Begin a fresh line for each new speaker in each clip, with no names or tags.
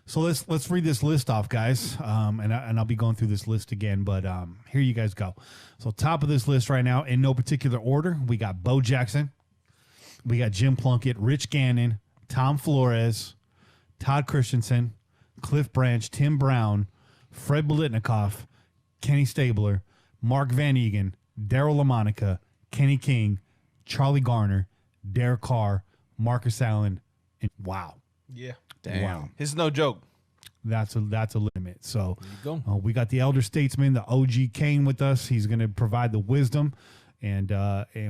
So let's read this list off, guys, and I'll be going through this list again, but here you guys go. So top of this list right now, in no particular order, we got Bo Jackson, we got Jim Plunkett, Rich Gannon, Tom Flores, Todd Christensen, Cliff Branch, Tim Brown, Fred Biletnikoff, Kenny Stabler, Mark Van Egan, Daryl LaMonica, Kenny King, Charlie Garner, Derek Carr, Marcus Allen, and wow.
Yeah.
Damn.
Wow.
It's no joke.
That's a limit. So
There you go.
we got the elder statesman, the OG CAIN with us. He's going to provide the wisdom, and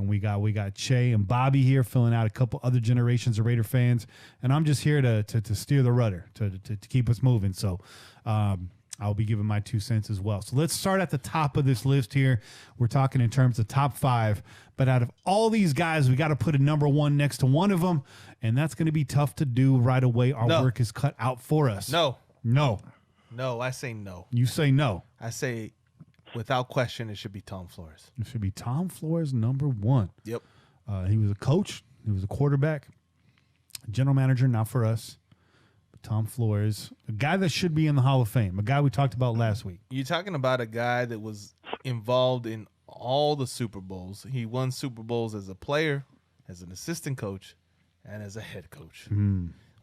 we got Che and Bobby here filling out a couple other generations of Raider fans, and I'm just here to steer the rudder to keep us moving. So I'll be giving my 2 cents as well. So let's start at the top of this list here. We're talking in terms of top 5, but out of all these guys, we got to put a number 1 next to one of them, and that's going to be tough to do right away. Our work is cut out for us.
No,
I
say no.
You say no.
I say, without question, it should be Tom Flores.
It should be Tom Flores, number 1.
Yep.
He was a coach. He was a quarterback, general manager, not for us. But Tom Flores, a guy that should be in the Hall of Fame, a guy we talked about last week.
You're talking about a guy that was involved in all the Super Bowls. He won Super Bowls as a player, as an assistant coach, and as a head coach.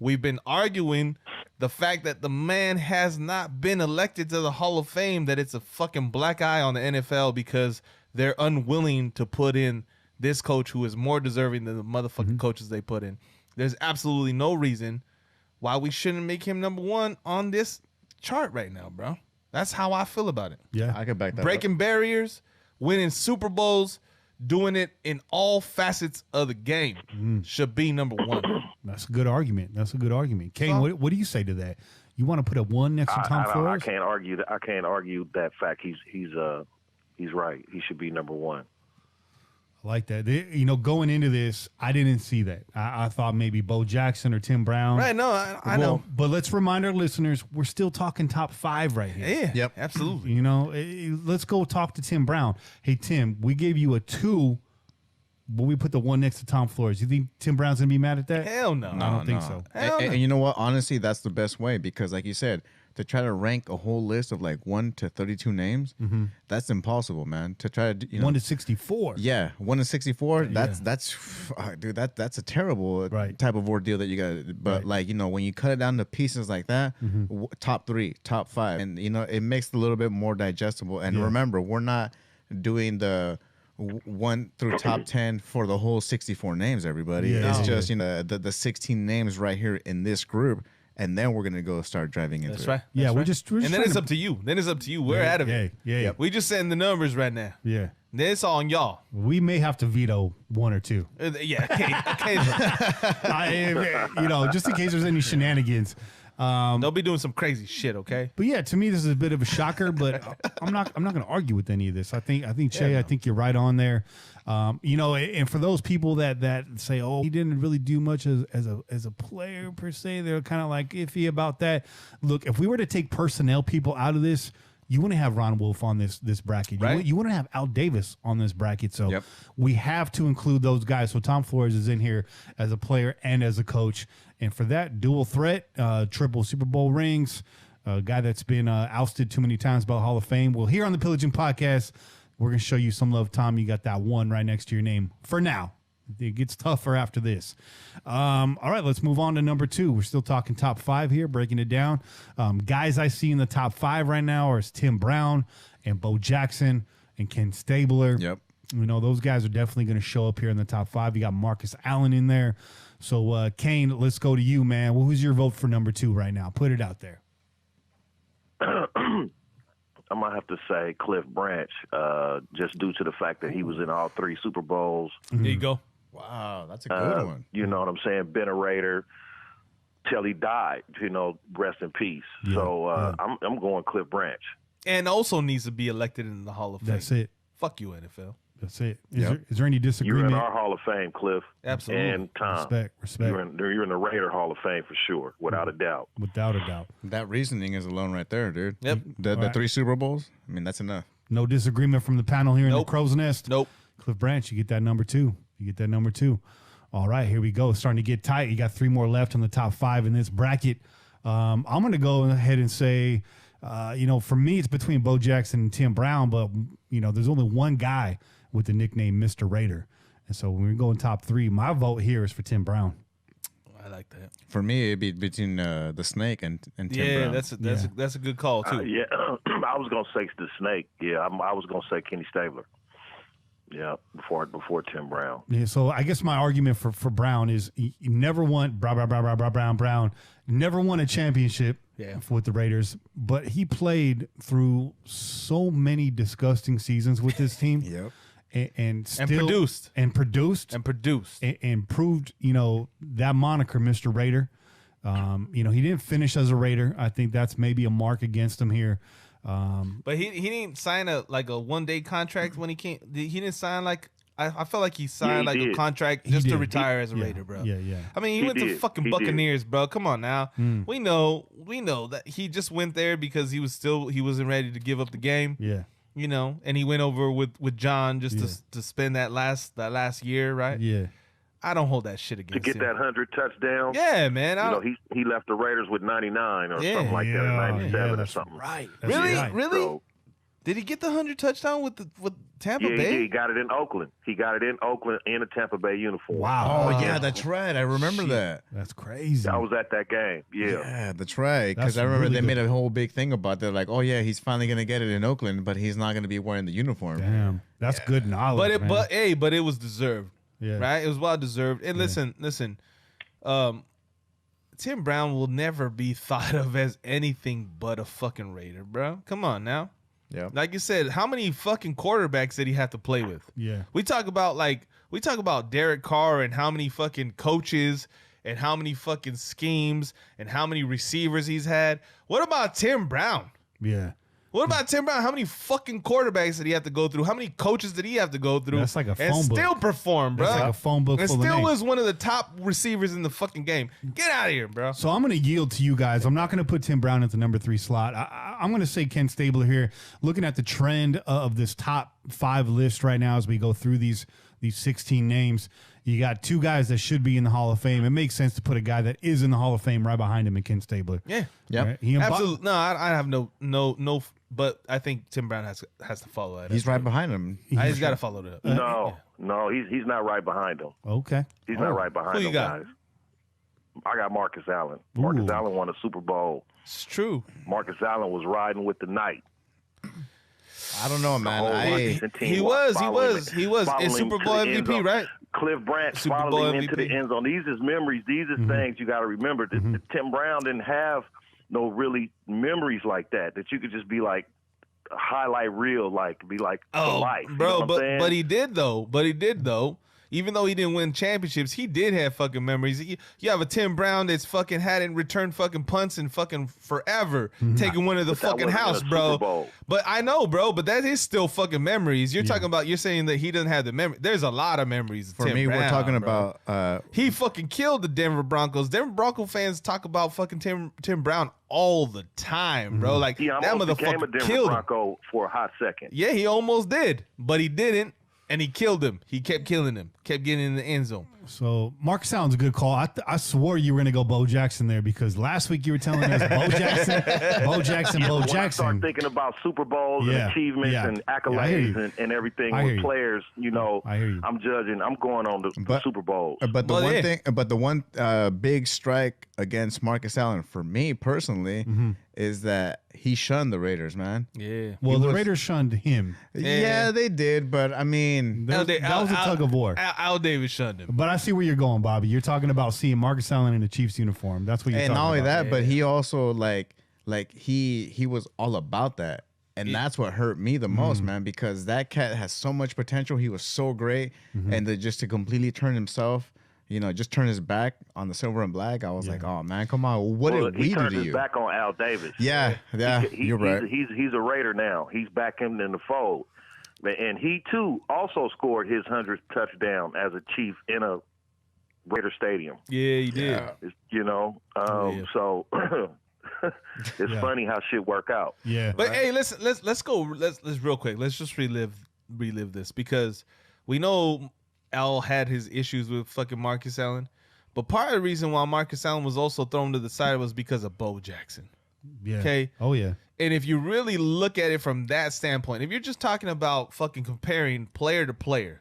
We've been arguing the fact that the man has not been elected to the Hall of Fame, that it's a fucking black eye on the NFL because they're unwilling to put in this coach who is more deserving than the motherfucking coaches they put in. There's absolutely no reason why we shouldn't make him number 1 on this chart right now, bro. That's how I feel about it.
Yeah.
I could back that
Breaking barriers, winning Super Bowls, doing it in all facets of the game should be number 1.
That's a good argument. CAIN, what do you say to that? You want to put a 1 next to Tom Flores?
I can't argue that. I can't argue that fact. He's right. He should be number 1.
I like that. Going into this, I didn't see that. I thought maybe Bo Jackson or Tim Brown.
Right, no, I know.
But let's remind our listeners, we're still talking top 5 right here.
Yeah,
Yep.
absolutely.
Let's go talk to Tim Brown. Hey, Tim, we gave you a 2, but we put the 1 next to Tom Flores. You think Tim Brown's going to be mad at that?
Hell no.
I don't think so.
And you know what? Honestly, that's the best way because, like you said, to try to rank a whole list of like 1 to 32 names, that's impossible, man. To try to
1 to 64.
Yeah, 1 to 64. That's dude. That's a terrible type of ordeal that you got. But like when you cut it down to pieces like that, top 3, top 5, and it makes it a little bit more digestible. And remember, we're not doing the 1 through top 10 for the whole 64 names. Everybody, it's just the 16 names right here in this group. And then we're gonna go start driving into
That's
it.
right.
Yeah,
That's
we're
right.
just
and then
trying
it's
to-
up to you. We're out of it.
Yeah.
We just setting the numbers right now.
Yeah.
Then it's on y'all.
We may have to veto 1 or 2.
Yeah, occasionally.
Just in case there's any shenanigans.
Don't be doing some crazy shit, okay?
But yeah, to me this is a bit of a shocker, but I'm not going to argue with any of this. I think Che, I think you're right on there. And for those people that say, "Oh, he didn't really do much as a player per se," they're kind of like iffy about that. Look, if we were to take personnel people out of this, you wouldn't have Ron Wolf on this bracket.
Right.
You wouldn't have Al Davis on this bracket. So
Yep.
we have to include those guys. So Tom Flores is in here as a player and as a coach. And for that dual threat, triple Super Bowl rings, a guy that's been ousted too many times by the Hall of Fame. Well, here on the Pillaging Podcast, we're going to show you some love. Tom, you got that 1 right next to your name for now. It gets tougher after this. All right, let's move on to number 2. We're still talking top 5 here, breaking it down. Guys I see in the top 5 right now are Tim Brown and Bo Jackson and Ken Stabler.
Yep.
Those guys are definitely going to show up here in the top 5. You got Marcus Allen in there. So, CAIN, let's go to you, man. Well, who's your vote for number 2 right now? Put it out there.
I'm going to have to say Cliff Branch, just due to the fact that he was in all 3 Super Bowls.
There you go.
Wow, that's a good one.
You know what I'm saying? Been a Raider till he died, rest in peace.
Yeah,
So I'm going Cliff Branch.
And also needs to be elected in the Hall of Fame.
That's it.
Fuck you, NFL.
That's it. Is there any
You're
disagreement?
in our Hall of Fame, Cliff.
Absolutely.
And Tom.
Respect.
You're in the Raider Hall of Fame for sure, without a doubt.
Without a doubt.
That reasoning is alone right there, dude.
Yep.
The 3 Super Bowls. I mean, that's enough.
No disagreement from the panel here in the
Nope.
Crow's Nest.
Nope.
Cliff Branch, you get that number 2. All right, here we go. It's starting to get tight. You got 3 more left on the top 5 in this bracket. I'm going to go ahead and say, for me, it's between Bo Jackson and Tim Brown, but, there's only one guy with the nickname Mr. Raider. And so when we're going top 3, my vote here is for Tim Brown.
I like that.
For me, it'd be between the Snake and Tim Brown.
That's a good call too.
I was gonna say the Snake. Yeah, I was gonna say Kenny Stabler. Yeah, before Tim Brown.
Yeah, so I guess my argument for Brown is he never won Brown never won a championship with the Raiders, but he played through so many disgusting seasons with this team.
Yep.
And
produced
and proved, that moniker, Mr. Raider. He didn't finish as a Raider. I think that's maybe a mark against him here.
But he didn't sign a 1-day contract when he came. He didn't sign I felt like he signed a contract just to retire as a Raider, bro.
Yeah.
I mean, he went to fucking Buccaneers, bro. Come on now. We know that he just went there because he wasn't ready to give up the game.
Yeah.
And he went over with John just to spend that last year, right?
Yeah.
I don't hold that shit against him.
To get that 100 touchdowns.
Yeah, man.
He left the Raiders with 99 or something like that, or 97 or something.
Right.
That's
Really?
right.
Really?
So,
did he get the 100 touchdown with Tampa
yeah,
Bay?
he got it in Oakland. He got it in Oakland in a Tampa Bay uniform.
Wow.
Oh, yeah, that's right. I remember that.
That's crazy.
I was at that game. Yeah.
Yeah, that's right. Because
That's
I remember
really
they made
good.
a whole big thing about that. Like, oh, yeah, he's finally going to get it in Oakland, but he's not going to be wearing the uniform.
Damn. That's good knowledge.
But it was deserved.
Yeah.
Right? It was well deserved. And listen, Tim Brown will never be thought of as anything but a fucking Raider, bro. Come on now.
Yeah.
Like you said, how many fucking quarterbacks did he have to play with?
Yeah.
We talk about Derek Carr and how many fucking coaches and how many fucking schemes and how many receivers he's had. What about Tim Brown?
Yeah.
What about Tim Brown? How many fucking quarterbacks did he have to go through? How many coaches did he have to go through?
That's like a phone
and
book.
still perform, bro.
That's like a phone book
and
full of
still
names.
was one of the top receivers in the fucking game. Get out of here, bro.
So I'm going to yield to you guys. I'm not going to put Tim Brown at the number 3 slot. I'm going to say Ken Stabler here. Looking at the trend of this top 5 list right now as we go through these 16 names, you got 2 guys that should be in the Hall of Fame. It makes sense to put a guy that is in the Hall of Fame right behind him in Ken Stabler.
Yeah.
Yep.
Right?
Absolutely. No, I have no, but I think Tim Brown has to follow that.
He's right behind him.
He's got to follow that.
No, he's not right behind him.
Okay.
He's not right behind
Who you
him,
got?
guys. I got Marcus Allen. Marcus
Ooh.
Allen won a Super Bowl.
It's true.
Marcus Allen was riding with the night.
I don't know, man.
He was in Super Bowl MVP, right?
Cliff Branch
Super
followed
Bowl
him into the
MVP.
end zone. These is memories. These is things you got to remember. Tim Brown didn't have no really memories like that you could just be like highlight reel, be like for life. You know
Bro,
what I'm saying?
but he did though. Even though he didn't win championships, he did have fucking memories. You have a Tim Brown that's fucking hadn't returned fucking punts in fucking forever, taking one of the
But that
fucking
wasn't
house,
a Super
bro.
Bowl.
But I know, bro. But that is still fucking memories. You're saying that he doesn't have the memory. There's a lot of memories. Of
For
Tim
me,
Brown,
we're talking
bro.
about
He fucking killed the Denver Broncos. Denver Bronco fans talk about fucking Tim Brown all the time, bro. Like
He
that
almost became a
motherfucker
Denver
killed him.
Bronco for a hot second.
Yeah, he almost did, but he didn't, and he killed him. He kept killing him, kept getting in the end zone.
So Marcus Allen's a good call. I swore you were going to go Bo Jackson there because last week you were telling us Bo Jackson.
When I start thinking about Super Bowls and achievements and accolades and everything with players,
I hear you.
I'm judging. I'm going on the Super Bowls.
But the one big strike against Marcus Allen for me personally is that he shunned the Raiders, man.
Yeah.
Well, the Raiders shunned him.
Yeah, they did, but I mean,
That was a tug of war.
Al Davis shunned him.
But I see where you're going, Bobby. You're talking about seeing Marcus Allen in the Chiefs uniform. That's what you're
and
talking
not only
about.
that, but he also like he was all about that. And that's what hurt me the most, man, because that cat has so much potential. He was so great. And just to completely turn himself, just turn his back on the silver and black, I was like, oh, man, come on. What did we do to you?
He turned his back on Al Davis.
Yeah, you're right.
He's a Raider now. He's back in the fold. And he, too, also scored his 100th touchdown as a Chief in a Raider stadium.
Yeah, he did.
So it's funny how shit work out.
Yeah.
But hey, let's go. Let's real quick. Let's just relive this because we know Al had his issues with fucking Marcus Allen, But part of the reason why Marcus Allen was also thrown to the side was because of Bo Jackson.
Yeah.
Okay.
Oh yeah.
And if you really look at it from that standpoint, if you're just talking about fucking comparing player to player,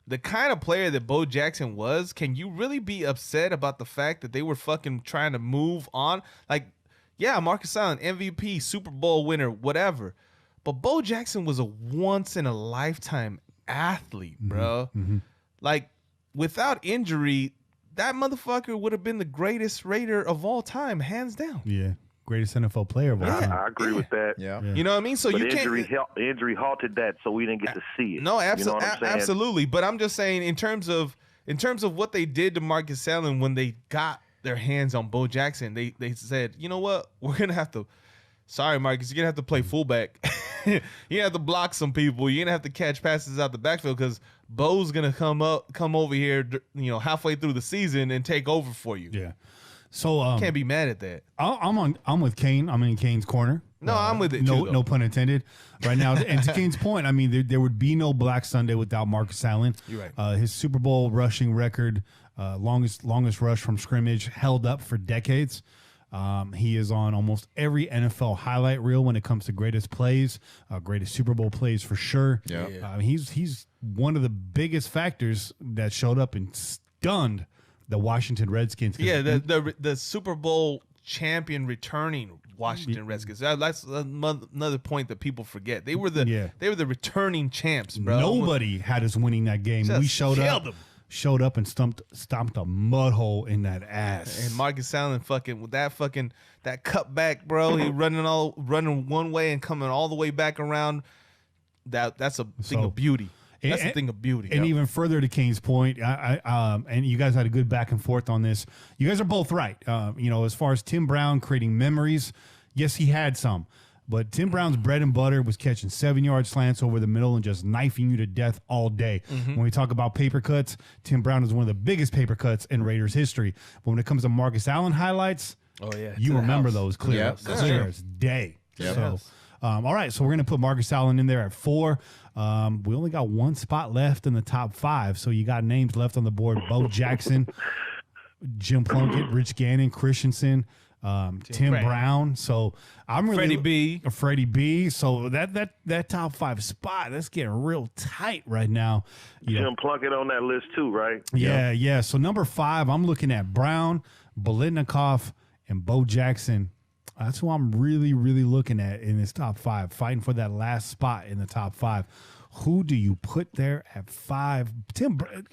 the kind of player that Bo Jackson was, can you really be upset about the fact that they were fucking trying to move on? Like, yeah, Marcus Allen, MVP, Super Bowl winner, whatever. But Bo Jackson was a once-in-a-lifetime athlete, bro. Like, without injury, that motherfucker would have been the greatest Raider of all time, hands down.
Yeah. Greatest NFL player of all time.
I agree with that.
Yeah.
You know what I mean? So
But
you can't.
injury halted that, so we didn't get to see it.
No,
You know what I'm saying?
absolutely. But I'm just saying, in terms of what they did to Marcus Allen when they got their hands on Bo Jackson, they said, you know what, we're gonna have to. Sorry, Marcus, you're gonna have to play fullback. You have to block some people. You're gonna have to catch passes out the backfield because Bo's gonna come over here, halfway through the season and take over for you.
Yeah. So
Can't be mad at that.
I'm with Kane. I'm in Kane's corner.
No, I'm with it.
No,
too,
no pun intended. Right now, and to Kane's point, I mean, there would be no Black Sunday without Marcus Allen.
You're right.
His Super Bowl rushing record, longest rush from scrimmage, held up for decades. He is on almost every NFL highlight reel when it comes to greatest plays, greatest Super Bowl plays for sure.
Yeah.
He's one of the biggest factors that showed up and stunned the Washington Redskins.
Yeah, the Super Bowl champion returning Washington Redskins. That's another point that people forget. They were the returning champs, bro.
Nobody had us winning that game.
Just
We showed
killed
up.
them.
Showed up and stomped a mud hole in that ass.
And Marcus Allen with that cutback, bro. He running one way and coming all the way back around. That's a thing of beauty. That's a thing of beauty.
And even further to Kane's point, and you guys had a good back and forth on this. You guys are both right. As far as Tim Brown creating memories, yes, he had some. But Tim Brown's bread and butter was catching 7-yard slants over the middle and just knifing you to death all day. When we talk about paper cuts, Tim Brown is one of the biggest paper cuts in Raiders history. But when it comes to Marcus Allen highlights, you remember those clear as day.
Yep.
So, all right, so we're going to put Marcus Allen in there at 4. We only got one spot left in the top 5. So you got names left on the board: Bo Jackson, Jim Plunkett, Rich Gannon, Christensen, Tim Brown. So I'm really Freddie B. So that top 5 spot, that's getting real tight right now.
Jim Plunkett on that list too, right?
Yeah. So number 5, I'm looking at Brown, Biletnikoff, and Bo Jackson. That's who I'm really, really looking at in this top 5, fighting for that last spot in the top 5. Who do you put there at 5?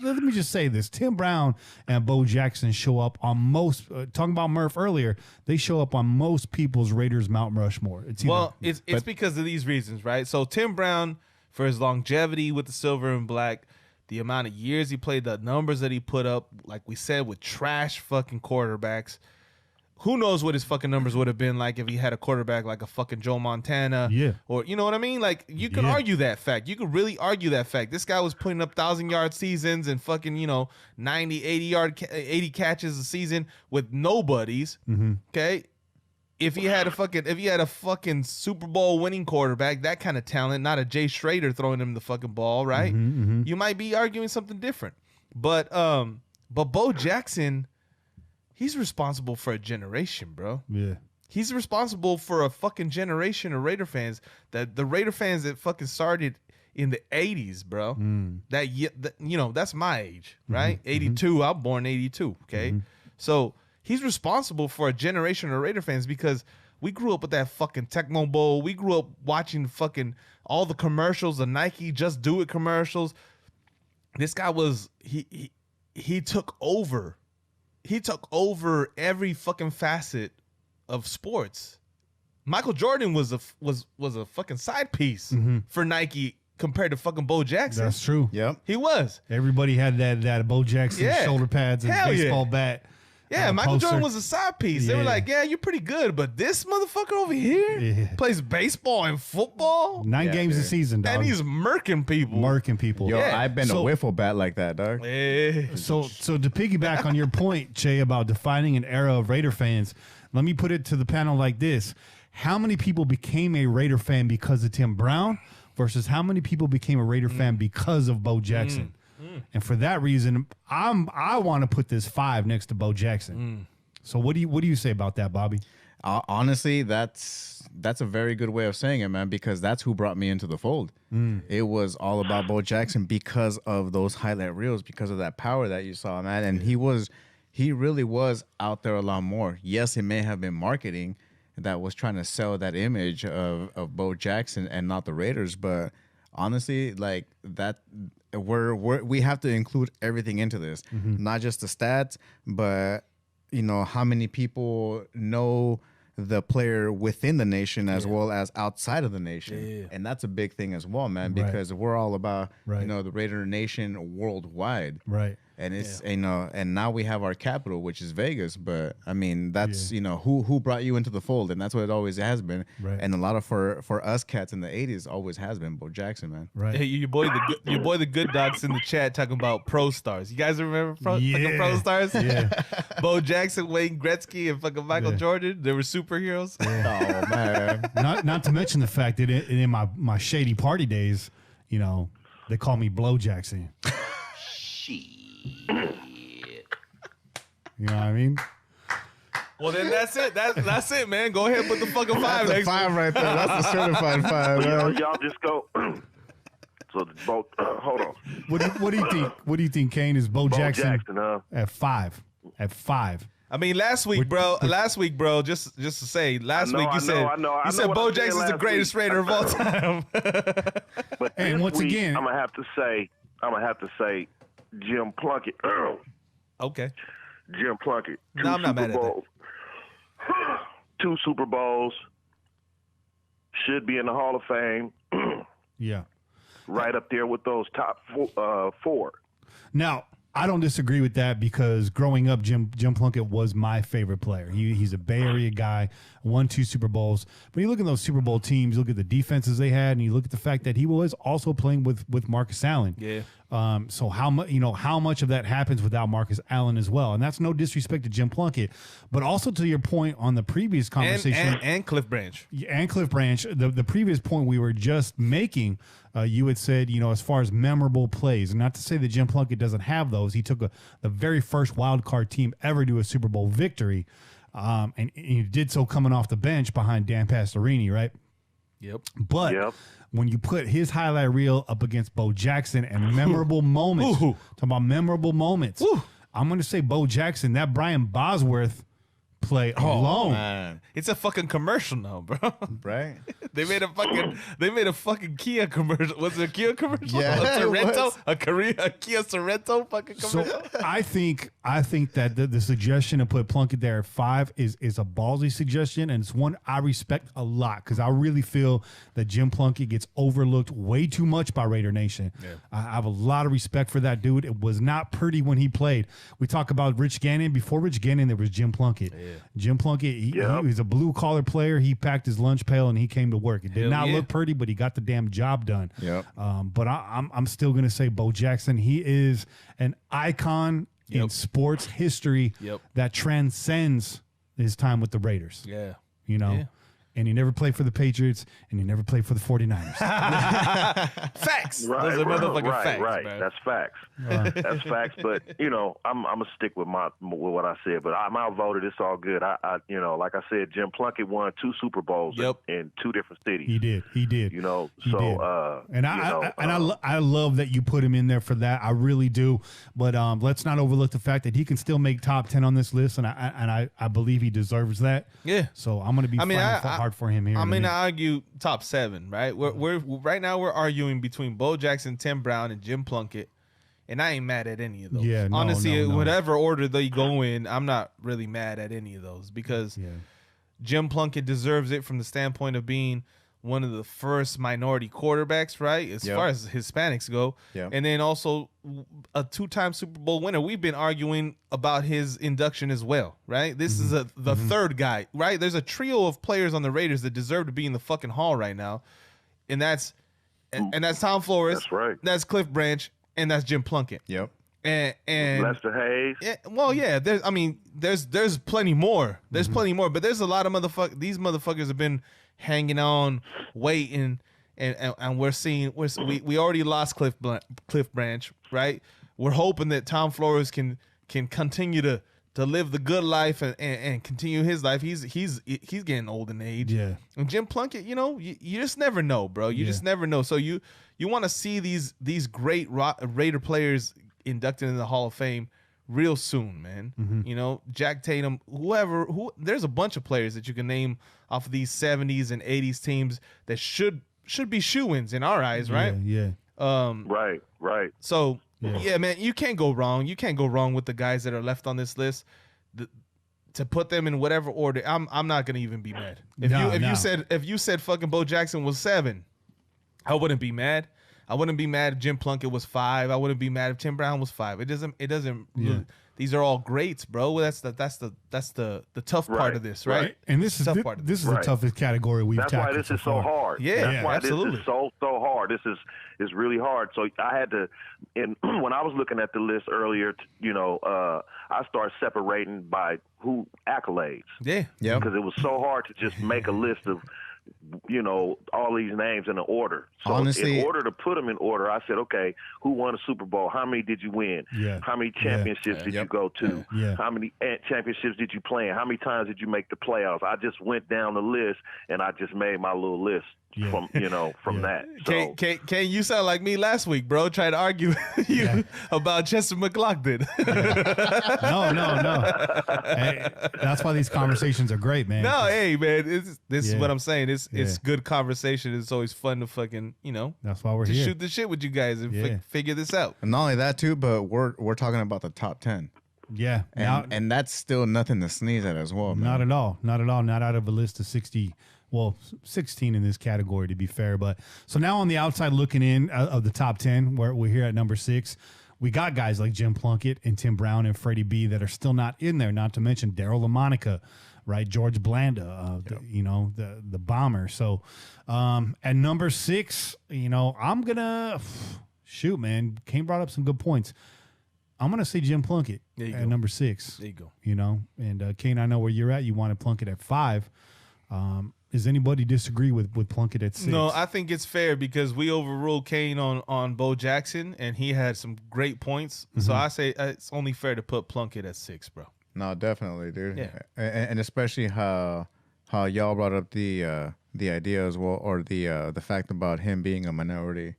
Let me just say this. Tim Brown and Bo Jackson show up on most, talking about Murph earlier, they show up on most people's Raiders Mount Rushmore.
It's because of these reasons, right? So Tim Brown, for his longevity with the silver and black, the amount of years he played, the numbers that he put up, like we said, with trash fucking quarterbacks. Who knows what his fucking numbers would have been like if he had a quarterback like a fucking Joe Montana.
Yeah.
Or, you know what I mean? Like, you could argue that fact. You could really argue that fact. This guy was putting up 1,000-yard seasons and fucking, 90, 80 catches a season with nobodies. Okay? If he had a fucking Super Bowl winning quarterback, that kind of talent, not a Jay Schrader throwing him the fucking ball, right? You might be arguing something different. But Bo Jackson, he's responsible for a generation, bro.
Yeah.
He's responsible for a fucking generation of Raider fans. That the Raider fans that fucking started in the 80s, bro. That's my age, right? 82. I'm born 82, okay? So he's responsible for a generation of Raider fans because we grew up with that fucking Tecmo Bowl. We grew up watching fucking all the commercials, the Nike Just Do It commercials. This guy he took over. He took over every fucking facet of sports. Michael Jordan was a fucking side piece for Nike compared to fucking Bo Jackson.
That's true.
Yep.
He was.
Everybody had that Bo Jackson shoulder pads and baseball bat.
Yeah, Michael
poster.
Jordan was a side piece. They were like, yeah, you're pretty good, but this motherfucker over here plays baseball and football.
9 games a season, dog.
And he's murking people.
Yo,
I've been a wiffle bat like that, dog.
So to piggyback on your point, Che, about defining an era of Raider fans, let me put it to the panel like this. How many people became a Raider fan because of Tim Brown versus how many people became a Raider fan because of Bo Jackson? And for that reason, I want to put this 5 next to Bo Jackson. So what do you say about that, Bobby?
Honestly, that's a very good way of saying it, man, because that's who brought me into the fold. It was all about Bo Jackson because of those highlight reels, because of that power that you saw, man. And he really was out there a lot more. Yes, it may have been marketing that was trying to sell that image of Bo Jackson and not the Raiders, but honestly, like that, we have to include everything into this, not just the stats, but how many people know the player within the nation as well as outside of the nation. And that's a big thing as well, man, because we're all about, the Raider Nation worldwide.
Right.
And it's, and now we have our capital, which is Vegas. But I mean, that's, who brought you into the fold. And that's what it always has been. Right. And a lot of, for us cats in the 80s, always has been Bo Jackson, man.
Right.
Hey, your boy, the good dogs in the chat talking about pro stars. You guys remember fucking pro stars?
Yeah.
Bo Jackson, Wayne Gretzky, and fucking Michael Jordan. They were superheroes.
Oh, man.
Not to mention the fact that in my shady party days, they call me Blow Jackson. You know what I mean?
Well, then that's it. That's it, man. Go ahead and put the fucking 5
That's a
next.
5 right there. That's a certified 5.
Y'all just go. So both. Hold on.
What do you think? What do you think, CAIN, is Bo Jackson at 5? At 5.
I mean, last week, bro. Just to say, last week you said Bo Jackson's the greatest Raider of all time.
But
and once again,
I'm gonna have to say Jim Plunkett.
Okay.
Jim Plunkett.
No, I'm not mad at that.
2 Super Bowls. Should be in the Hall of Fame.
Yeah.
Right up there with those top 4.
Now, I don't disagree with that because growing up, Jim Plunkett was my favorite player. He's a Bay Area guy, won 2 Super Bowls. But you look at those Super Bowl teams, you look at the defenses they had, and you look at the fact that he was also playing with Marcus Allen.
Yeah.
So how much of that happens without Marcus Allen as well? And that's no disrespect to Jim Plunkett, but also to your point on the previous conversation
and Cliff Branch.
And Cliff Branch, the previous point we were just making, you had said, as far as memorable plays, and not to say that Jim Plunkett doesn't have those. He took the very first wild card team ever to a Super Bowl victory, and he did so coming off the bench behind Dan Pastorini, right?
Yep.
But when you put his highlight reel up against Bo Jackson and memorable moments, talking about memorable moments, I'm going to say Bo Jackson, that Brian Bosworth play alone.
Man.
It's a fucking commercial now, bro.
Right?
They made a fucking Kia commercial. Was it a Kia commercial?
Yeah,
A Sorrento?
it was.
A Kia Sorrento fucking commercial?
So I think that the suggestion to put Plunkett there at 5 is a ballsy suggestion, and it's one I respect a lot because I really feel that Jim Plunkett gets overlooked way too much by Raider Nation. Yeah. I have a lot of respect for that dude. It was not pretty when he played. We talk about Rich Gannon. Before Rich Gannon, there was Jim Plunkett. Yeah. Jim Plunkett, he was a blue-collar player. He packed his lunch pail and he came to work. It did not look pretty, but he got the damn job done.
Yep.
But I'm still going to say Bo Jackson. He is an icon in sports history that transcends his time with the Raiders.
Yeah.
And he never played for the Patriots, and he never played for the 49ers.
Facts.
Right,
Those are motherfucking facts.
Right.
Man.
That's facts. That's facts. But I'm gonna stick with what I said. But I'm outvoted. It's all good. I like I said, Jim Plunkett won 2 Super Bowls in 2 different cities.
He did. He did.
He
did.
And
I love that you put him in there for that. I really do. But let's not overlook the fact that he can still make top 10 on this list, and I believe he deserves that.
Yeah.
So I'm gonna be hard for him here.
I argue top 7, right? We're right now we're arguing between Bo Jackson, Tim Brown, and Jim Plunkett, and I ain't mad at any of those.
Yeah,
honestly, whatever order they go in, I'm not really mad at any of those because Jim Plunkett deserves it from the standpoint of being one of the first minority quarterbacks, right? As far as Hispanics go. Yep. And then also a 2-time Super Bowl winner. We've been arguing about his induction as well, right? This is the third guy, right? There's a trio of players on the Raiders that deserve to be in the fucking hall right now. And that's Tom Flores.
That's right.
That's Cliff Branch, and that's Jim Plunkett.
Yep.
And
Lester Hayes.
Yeah, there's plenty more. There's plenty more, but there's a lot of these motherfuckers have been hanging on, waiting, and we already lost Cliff Branch, right? We're hoping that Tom Flores can continue to live the good life and continue his life. He's getting old in age.
Yeah.
And Jim Plunkett, you just never know, bro. You just never know. So you want to see these great Raider players inducted in the Hall of Fame real soon, man. Jack Tatum, who there's a bunch of players that you can name off of these 70s and 80s teams that should be shoo-ins in our eyes, right?
Yeah.
Right.
So yeah, man, you can't go wrong. You can't go wrong with the guys that are left on this list. To put them in whatever order, I'm not gonna even be mad. If you said fucking Bo Jackson was 7, I wouldn't be mad. I wouldn't be mad if Jim Plunkett was 5. I wouldn't be mad if Tim Brown was 5. It doesn't.
Yeah.
These are all greats, bro. That's the tough part of this, right?
And this is the toughest category we've tackled.
That's why this is so hard.
Yeah,
that's why
absolutely.
This is so hard. This is really hard. So I had to, and when I was looking at the list earlier, I started separating by who accolades.
Yeah.
Because it was so hard to just make a list of all these names in an order. So
honestly,
in order to put them in order, I said, okay, who won a Super Bowl? How many did you win?
Yeah.
How many championships did you go to?
Yeah.
How many championships did you play in? How many times did you make the playoffs? I just went down the list and I just made my little list from that. So,
Can you sound like me last week, bro? Trying to argue with you about Chester McLaughlin.
No. Hey, that's why these conversations are great, man.
No, hey, man, this is what I'm saying. It's good conversation. It's always fun to fucking,
That's why we're
to
here.
shoot the shit with you guys and figure this out.
And not only that too, but we're talking about the top 10.
Yeah.
And that's still nothing to sneeze at as well, man.
Not at all. Not out of a list of 60. Well, 16 in this category, to be fair. But so now on the outside looking in of the top 10, where we're here at number 6, we got guys like Jim Plunkett and Tim Brown and Freddie B that are still not in there, not to mention Daryl LaMonica, right? George Blanda, the bomber. So at number 6, I'm going to shoot, man. Kane brought up some good points. I'm going to say Jim Plunkett at number 6.
There you go.
And Kane, I know where you're at. You wanted Plunkett at 5. Does anybody disagree with Plunkett at 6?
No, I think it's fair because we overruled Kane on Bo Jackson, and he had some great points. Mm-hmm. So I say it's only fair to put Plunkett at 6, bro.
No, definitely, dude.
Yeah.
And especially how y'all brought up the idea as well, or the fact about him being a minority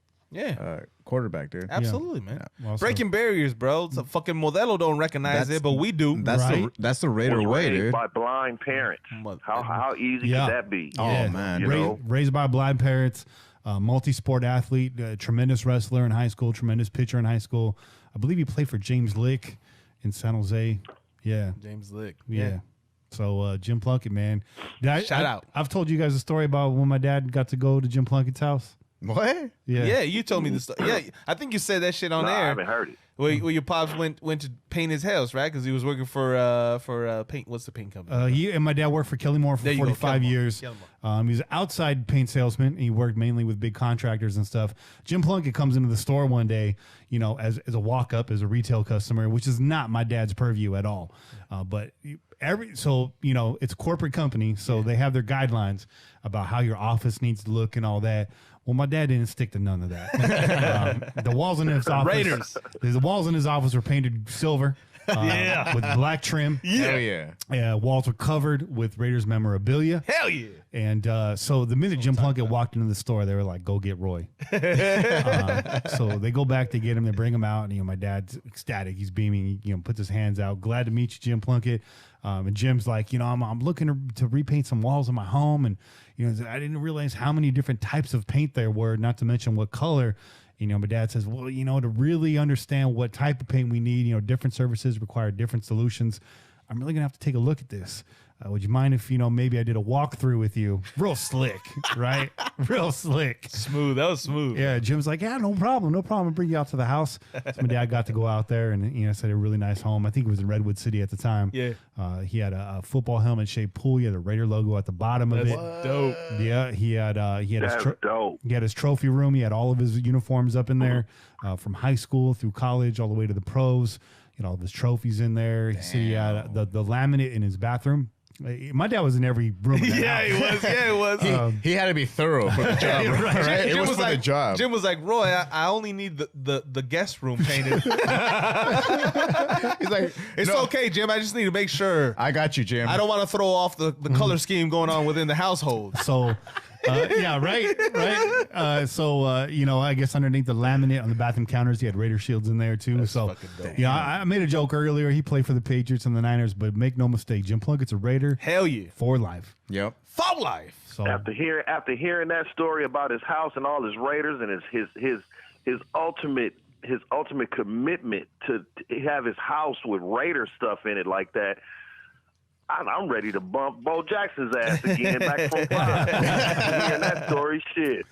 quarterback, dude.
Absolutely, man.
Yeah.
Well,
breaking barriers, bro. It's a fucking Modelo don't recognize it, but we do.
That's the Raider way, dude.
By blind parents. How easy could that be?
Oh, man.
Raised by blind parents, multi-sport athlete, tremendous wrestler in high school, tremendous pitcher in high school. I believe he played for James Lick in San Jose. Yeah.
James Lick.
Yeah. So Jim Plunkett, man.
Shout out.
I've told you guys a story about when my dad got to go to Jim Plunkett's house.
What?
Yeah, you told me the story. Yeah, I think you said that shit on air.
I haven't heard it.
Where your pops went to paint his house, right? Because he was working for paint. What's the paint company?
He and my dad worked for Kelly-Moore for 45 years. He's an outside paint salesman. He worked mainly with big contractors and stuff. Jim Plunkett comes into the store one day, as a walk-up, as a retail customer, which is not my dad's purview at all. But it's a corporate company, so they have their guidelines about how your office needs to look and all that. Well, my dad didn't stick to none of that. The walls in his office,
Raiders.
The walls in his office were painted silver, with black trim.
Hell yeah.
Walls were covered with Raiders memorabilia.
Hell yeah.
And so the minute Jim Plunkett walked into the store, they were like, "Go get Roy." So they go back to get him. They bring him out, and my dad's ecstatic. He's beaming. He puts his hands out. "Glad to meet you, Jim Plunkett." And Jim's like, I'm looking to repaint some walls in my home, and I didn't realize how many different types of paint there were, not to mention what color. My dad says, well, to really understand what type of paint we need, different services require different solutions. I'm really gonna have to take a look at this. Would you mind if, maybe I did a walkthrough with you? Real slick, right? Real slick.
Smooth. That was smooth.
Yeah, Jim's like, yeah, no problem. I'll bring you out to the house. So my dad got to go out there and, said a really nice home. I think it was in Redwood City at the time.
Yeah.
He had a football helmet-shaped pool. He had a Raider logo at the bottom of it.
Dope.
Yeah, he had
dope.
He had his trophy room. He had all of his uniforms up in there, from high school through college, all the way to the pros. All of his trophies in there. He said he had the laminate in his bathroom. My dad was in every room. In that
Yeah,
house.
he was. Yeah, he was.
He had to be thorough for the job, right? It was for
like,
the job.
Jim was like, Roy, I only need the guest room painted.
He's like,
It's
"No,
okay, Jim. I just need to make sure.
I got you, Jim.
I don't want to throw off the color scheme going on within the household.
So, yeah, right. I guess underneath the laminate on the bathroom counters, he had Raider shields in there too. So,
fucking dope.
yeah, I made a joke earlier. He played for the Patriots and the Niners, but make no mistake, Jim Plunkett's a Raider
Hell yeah.
for life.
Yep.
For life.
So,
After hearing that story about his house and all his Raiders and his ultimate commitment to have his house with Raider stuff in it like that, I'm ready to bump Bo Jackson's ass again back from hearing that story. Shit.